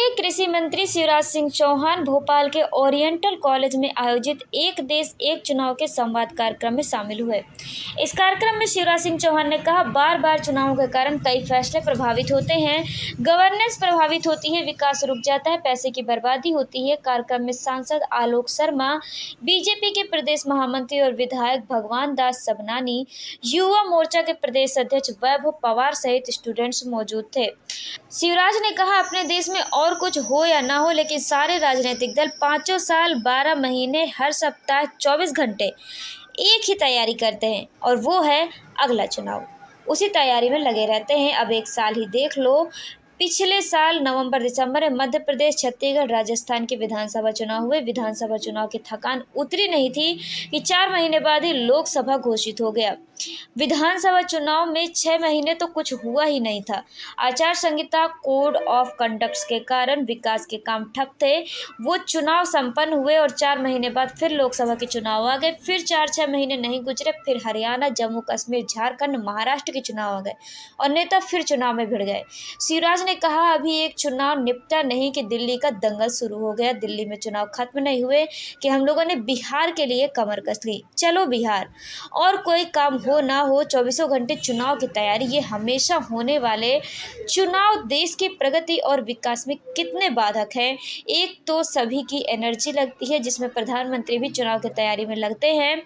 केंद्रीय कृषि मंत्री शिवराज सिंह चौहान भोपाल के ओरिएंटल कॉलेज में आयोजित एक देश एक चुनाव के संवाद कार्यक्रम में शामिल हुए। इस कार्यक्रम में शिवराज सिंह चौहान ने कहा, बार बार चुनावों के कारण कई फैसले प्रभावित होते हैं, गवर्नेंस प्रभावित होती है, विकास रुक जाता है, पैसे की बर्बादी होती है। कार्यक्रम में सांसद आलोक शर्मा, बीजेपी के प्रदेश महामंत्री और विधायक भगवान दास सबनानी, युवा मोर्चा के प्रदेश अध्यक्ष वैभव पवार सहित स्टूडेंट्स मौजूद थे। शिवराज ने कहा, अपने देश में और कुछ हो या ना हो, लेकिन सारे राजनीतिक दल 5 साल 12 महीने हर सप्ताह 24 घंटे एक ही तैयारी करते हैं और वो है अगला चुनाव। उसी तैयारी में लगे रहते हैं। अब एक साल ही देख लो, पिछले साल नवंबर दिसंबर में मध्य प्रदेश, छत्तीसगढ़, राजस्थान के विधानसभा चुनाव हुए। विधानसभा चुनाव की थकान उतरी नहीं थी कि 4 महीने बाद ही लोकसभा घोषित हो गया। विधानसभा चुनाव में 6 महीने तो कुछ हुआ ही नहीं था। आचार संहिता, कोड ऑफ कंडक्ट के कारण विकास के काम ठप थे। वो चुनाव संपन्न हुए और 4 महीने बाद फिर लोकसभा के चुनाव आ गए। फिर 4-6 महीने नहीं गुजरे, फिर हरियाणा, जम्मू कश्मीर, झारखंड, महाराष्ट्र के चुनाव आ गए और नेता फिर चुनाव में भिड़ गए। शिवराज ने कहा, अभी एक चुनाव निपटा नहीं कि दिल्ली का दंगल शुरू हो गया। दिल्ली में चुनाव खत्म नहीं हुए कि हम लोगों ने बिहार के लिए कमर कस ली। चलो बिहार, और कोई काम हो ना हो, 24 घंटे चुनाव की तैयारी। ये हमेशा होने वाले चुनाव देश की प्रगति और विकास में कितने बाधक हैं। एक तो सभी की एनर्जी लगती है, जिसमें प्रधानमंत्री भी चुनाव की तैयारी में लगते हैं।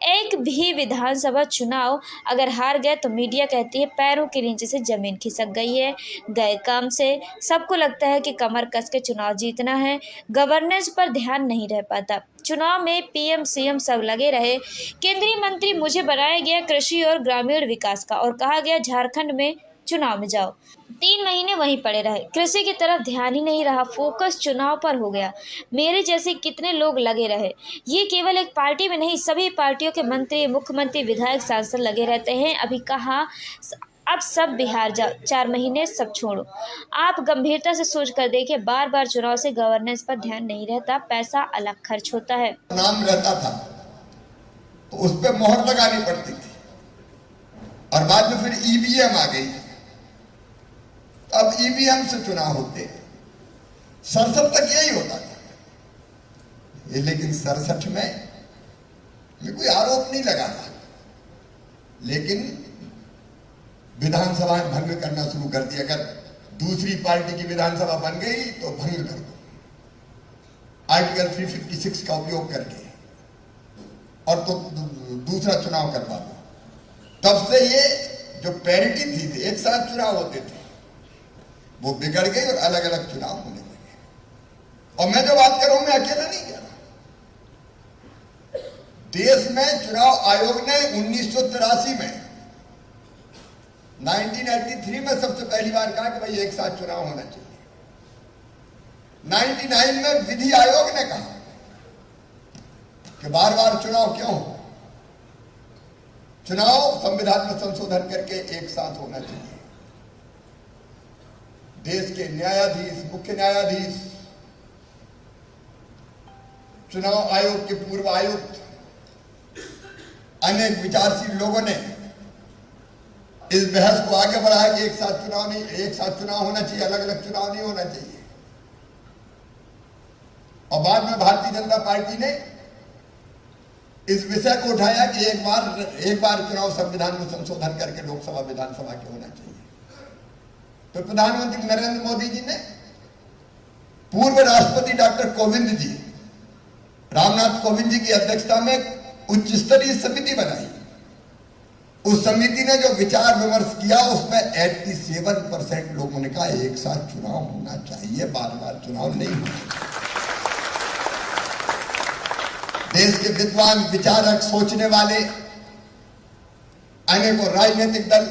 एक भी विधानसभा चुनाव अगर हार गए तो मीडिया कहती है पैरों के नीचे से जमीन खिसक गई है, गए काम से। सबको लगता है कि कमर कस के चुनाव जीतना है, गवर्नेंस पर ध्यान नहीं रह पाता। चुनाव में पीएम सीएम सब लगे रहे। केंद्रीय मंत्री मुझे बनाया गया कृषि और ग्रामीण विकास का और कहा गया झारखंड में चुनाव में जाओ। 3 महीने वहीं पड़े रहे, कृषि की तरफ ध्यान ही नहीं रहा, फोकस चुनाव पर हो गया। मेरे जैसे कितने लोग लगे रहे। ये केवल एक पार्टी में नहीं, सभी पार्टियों के मंत्री, मुख्यमंत्री, विधायक, सांसद लगे रहते हैं। अभी कहा अब सब बिहार जाओ, 4 महीने सब छोड़ो। आप गंभीरता से सोच कर देखिए, बार बार चुनाव से गवर्नेंस पर ध्यान नहीं रहता, पैसा अलग खर्च होता है। नाम रहता था तो उस पर मोहर लगानी पड़ती थी और बाद में फिर ईवीएम आ गई। अब ईवीएम से चुनाव होते, 67 तक यही होता था। ये लेकिन 67 में कोई आरोप नहीं लगा था, लेकिन विधानसभा भंग करना शुरू कर दिया। अगर दूसरी पार्टी की विधानसभा बन गई तो भंग कर दो, आर्टिकल 356 का उपयोग करके, और तो दूसरा चुनाव करवा दो। तब से ये जो पैरिटी थी, एक साथ चुनाव होते थे, वो बिगड़ गई और अलग अलग चुनाव होने लगे। और मैं जो बात कर रहा हूं, मैं अकेला नहीं कह रहा। देश में चुनाव आयोग ने 1983 में 1983 में सबसे पहली बार कहा कि भाई एक साथ चुनाव होना चाहिए। 99 में विधि आयोग ने कहा कि बार बार चुनाव क्यों हो, चुनाव संविधान में संशोधन करके एक साथ होना चाहिए। देश के न्यायाधीश, मुख्य न्यायाधीश, चुनाव आयोग के पूर्व आयुक्त, अनेक विचारशील लोगों ने इस बहस को आगे बढ़ाया कि एक साथ चुनाव होना चाहिए, अलग अलग चुनाव नहीं होना चाहिए। और बाद में भारतीय जनता पार्टी ने इस विषय को उठाया कि एक बार चुनाव संविधान में संशोधन करके लोकसभा विधानसभा के होना चाहिए। तो प्रधानमंत्री नरेंद्र मोदी जी ने पूर्व राष्ट्रपति डॉक्टर कोविंद जी, रामनाथ कोविंद जी की अध्यक्षता में उच्च स्तरीय समिति बनाई। उस समिति ने जो विचार विमर्श किया, उसमें 87% लोगों ने कहा एक साथ चुनाव होना चाहिए, बार बार चुनाव नहीं होना। देश के विद्वान, विचारक, सोचने वाले अनेकों राजनीतिक दल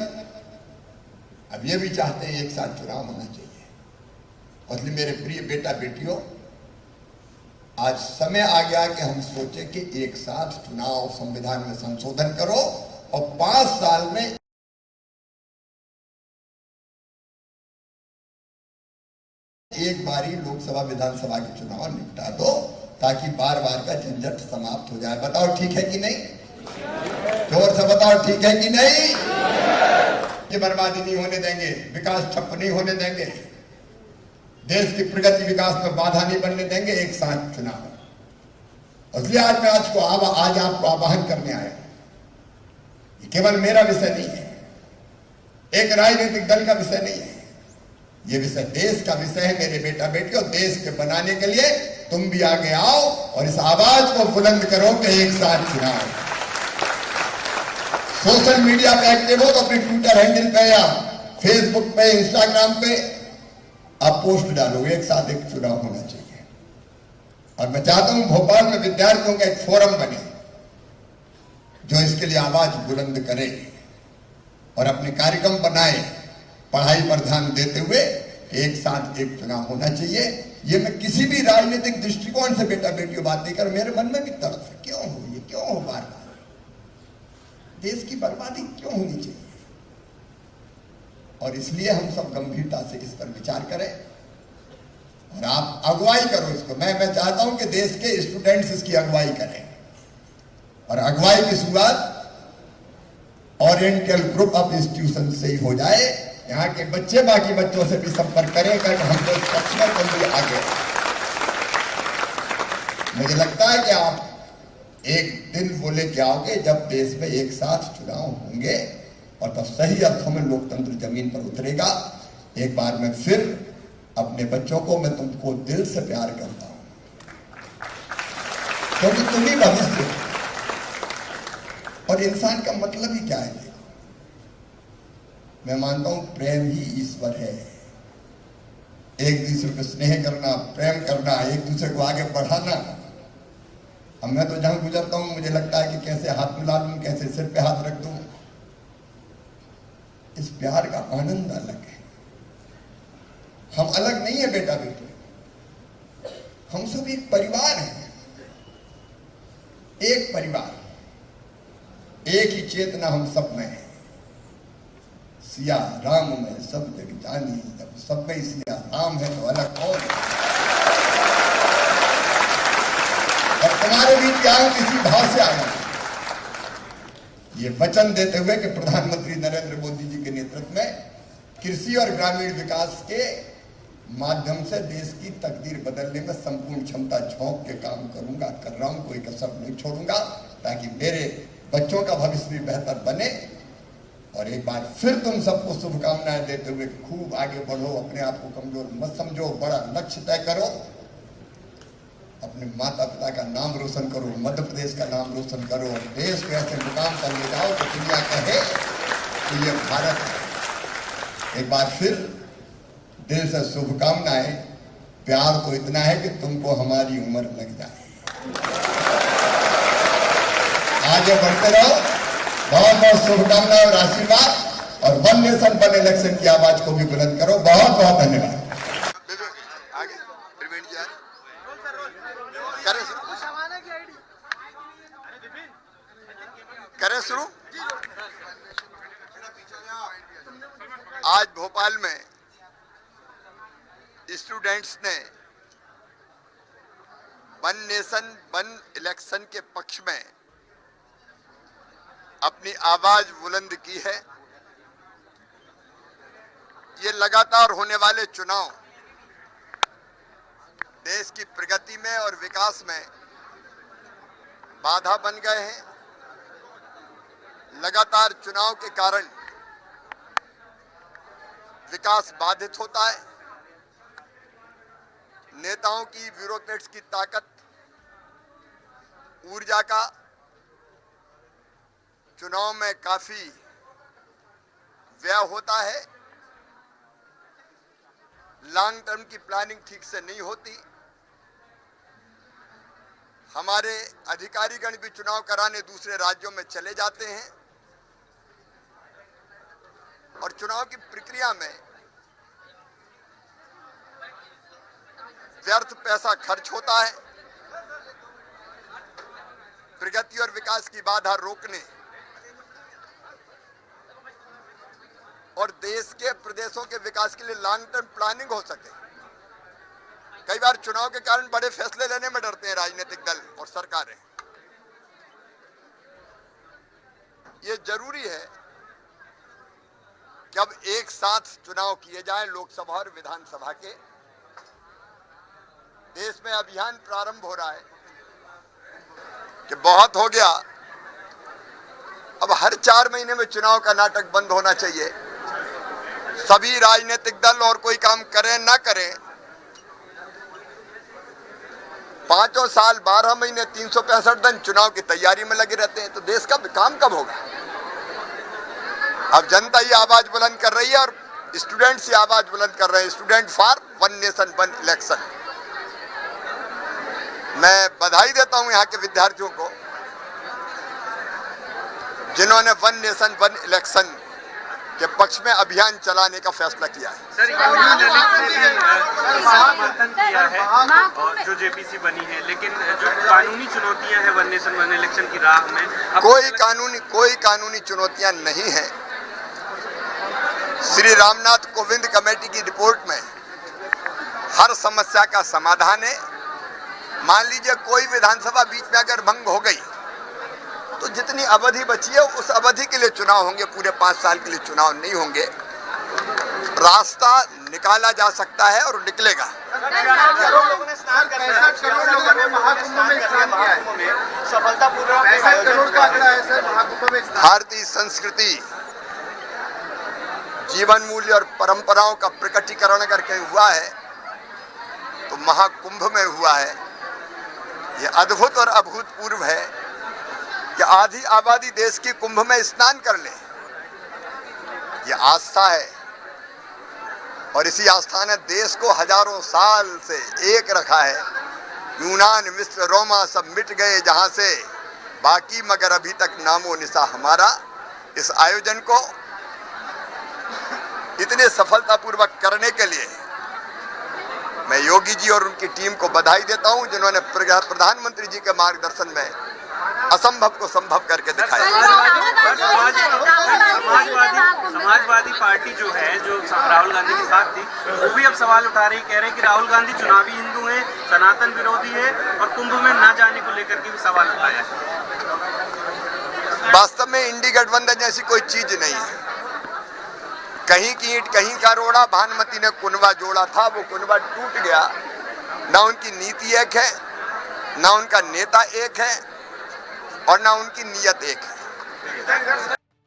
अब ये भी चाहते हैं एक साथ चुनाव होना चाहिए। और इसलिए मेरे प्रिय बेटा बेटियों, आज समय आ गया कि हम सोचें कि एक साथ चुनाव, संविधान में संशोधन करो और 5 साल में एक बारी लोकसभा विधानसभा के चुनाव निपटा दो, ताकि बार बार का झंझट समाप्त हो जाए। बताओ ठीक है कि नहीं? जोर से बताओ ठीक है कि नहीं? ये बर्बादी नहीं होने देंगे, विकास ठप नहीं होने देंगे। देश की प्रगति विकास में बाधा नहीं बनने देंगे, एक साथ चुनाव। इसलिए आज मैं आज आपको आह्वान करने आया। ये केवल मेरा विषय नहीं है, एक राजनीतिक दल का विषय नहीं है, ये विषय देश का विषय है। मेरे बेटा बेटियों, देश के बनाने के लिए तुम भी आगे आओ और इस आवाज को बुलंद करो कि एक साथ चुनाव। सोशल मीडिया पे एक्टिव हो तो अपने ट्विटर हैंडल पे या फेसबुक पे, इंस्टाग्राम पे आप पोस्ट डालो, एक साथ एक चुनाव होना चाहिए। और मैं चाहता हूं भोपाल में विद्यार्थियों का एक फोरम बने जो इसके लिए आवाज बुलंद करे और अपने कार्यक्रम बनाए, पढ़ाई पर ध्यान देते हुए एक साथ एक चुनाव होना चाहिए। ये मैं किसी भी राजनीतिक दृष्टिकोण से बेटा बेटियों बात नहीं कर, मेरे मन में भी तड़प है, क्यों हो ये, क्यों हो बार बार देश की बर्बादी क्यों होनी चाहिए। और इसलिए हम सब गंभीरता से इस पर विचार करें और आप अगुवाई करो इसको। मैं चाहता हूं कि देश के स्टूडेंट्स इसकी अगुवाई करें और अगुवाई की शुरुआत ओरिएंटल ग्रुप ऑफ इंस्टीट्यूशन से ही हो जाए। यहाँ के बच्चे बाकी बच्चों से भी संपर्क करें कि हमको इस पक्ष में तुम भी आगे। मुझे लगता है कि आप एक दिन वो लेके आओगे जब देश में एक साथ चुनाव होंगे और तब सही अर्थों में लोकतंत्र जमीन पर उतरेगा। एक बार मैं फिर अपने बच्चों को, मैं तुमको दिल से प्यार करता हूं क्योंकि तुम ही भविष्य हो। और इंसान का मतलब ही क्या है? देखो, मैं मानता हूं प्रेम ही ईश्वर है। एक दूसरे को स्नेह करना, प्रेम करना, एक दूसरे को आगे बढ़ाना। अब मैं तो जहां गुजरता हूं मुझे लगता है कि कैसे हाथ मिला लूं, कैसे सिर पे हाथ रख दूं। इस प्यार का आनंद अलग है। हम अलग नहीं है बेटा बेटी, हम सब एक परिवार हैं, एक परिवार, एक ही चेतना हम सब में है। सिया राम में सब जग जानी, जब सब में सिया राम है तो अलग कौन है। और तुम्हारे बीच क्या किसी भाव से आया ये वचन देते हुए कि प्रधानमंत्री नरेंद्र मोदी जी के नेतृत्व में कृषि और ग्रामीण विकास के माध्यम से देश की तकदीर बदलने में संपूर्ण क्षमता झोंक के काम करूंगा, कर रहा हूं, कोई कसर नहीं छोड़ूंगा ताकि मेरे बच्चों का भविष्य भी बेहतर बने। और एक बार फिर तुम सबको शुभकामनाएं देते हुए खूब आगे बढ़ो, अपने आप को कमजोर मत समझो, बड़ा लक्ष्य तय करो, अपने माता पिता का नाम रोशन करो, मध्य प्रदेश का नाम रोशन करो और देश को ऐसे मुकाम पर ले जाओ तो दुनिया कहे कि ये भारत है। एक बार फिर दिल से शुभकामनाएं। प्यार तो इतना है कि तुमको हमारी उम्र लग जाए। आगे बढ़ते रहो। बहुत बहुत शुभकामनाएं और आशीर्वाद। और वन नेशन वन इलेक्शन की आवाज को भी बुलंद करो। बहुत बहुत धन्यवाद। करें शुरू। आज भोपाल में स्टूडेंट्स ने वन नेशन वन इलेक्शन के पक्ष में अपनी आवाज बुलंद की है। ये लगातार होने वाले चुनाव देश की प्रगति में और विकास में बाधा बन गए हैं। लगातार चुनाव के कारण विकास बाधित होता है। नेताओं की, ब्यूरोक्रेट्स की ताकत, ऊर्जा का चुनाव में काफी व्यय होता है। लॉन्ग टर्म की प्लानिंग ठीक से नहीं होती। हमारे अधिकारीगण भी चुनाव कराने दूसरे राज्यों में चले जाते हैं और चुनाव की प्रक्रिया में व्यर्थ पैसा खर्च होता है। प्रगति और विकास की बाधा रोकने और देश के प्रदेशों के विकास के लिए लॉन्ग टर्म प्लानिंग हो सके। कई बार चुनाव के कारण बड़े फैसले लेने में डरते हैं राजनीतिक दल और सरकारें। ये जरूरी है कि अब एक साथ चुनाव किए जाएं, लोकसभा और विधानसभा के। देश में अभियान प्रारंभ हो रहा है कि बहुत हो गया, अब हर 4 महीने में चुनाव का नाटक बंद होना चाहिए। सभी राजनीतिक दल और कोई काम करें ना करें, 5 साल 12 महीने 365 दिन चुनाव की तैयारी में लगे रहते हैं, तो देश का काम कब होगा? अब जनता ही आवाज बुलंद कर रही है और स्टूडेंट्स ही आवाज बुलंद कर रहे हैं, student for one nation one election. मैं बधाई देता हूं यहाँ के विद्यार्थियों को जिन्होंने वन नेशन वन इलेक्शन के पक्ष में अभियान चलाने का फैसला किया है। सर, यूनियन ने भी समर्थन किया है और जो जेपीसी बनी है, लेकिन जो कानूनी चुनौतियां हैं वन नेशन वन इलेक्शन की राह में, कोई कानूनी चुनौतियां नहीं है। श्री रामनाथ कोविंद कमेटी की रिपोर्ट में हर समस्या का समाधान है। मान लीजिए कोई विधानसभा बीच में अगर भंग हो गई तो जितनी अवधि बची है उस अवधि के लिए चुनाव होंगे, पूरे 5 साल के लिए चुनाव नहीं होंगे। रास्ता निकाला जा सकता है और निकलेगा। भारतीय संस्कृति, जीवन मूल्य और परंपराओं का प्रकटीकरण करके हुआ है तो महाकुंभ में हुआ है। यह अद्भुत और अभूतपूर्व है कि आधी आबादी देश की कुंभ में स्नान कर ले। यह आस्था है और इसी आस्था ने देश को हजारों साल से एक रखा है। यूनान, मिस्र, रोमा सब मिट गए जहां से, बाकी मगर अभी तक नामो निशा हमारा। इस आयोजन को इतने सफलतापूर्वक करने के लिए मैं योगी जी और उनकी टीम को बधाई देता हूं, जिन्होंने प्रधानमंत्री जी के मार्गदर्शन में असंभव को संभव करके दिखाया। समाजवादी पार्टी जो है, जो राहुल गांधी के साथ थी, वो भी अब सवाल उठा रही, कह रहे कि राहुल गांधी चुनावी हिंदू हैं, सनातन विरोधी है और कुंभ में न जाने को लेकर के भी सवाल उठाया। वास्तव में इंडी गठबंधन जैसी कोई चीज नहीं है। कहीं की ईंट कहीं का रोड़ा, भानुमति ने कुनबा जोड़ा था, वो कुनबा टूट गया। ना उनकी नीति एक है, ना उनका नेता एक है और ना उनकी नीयत एक है।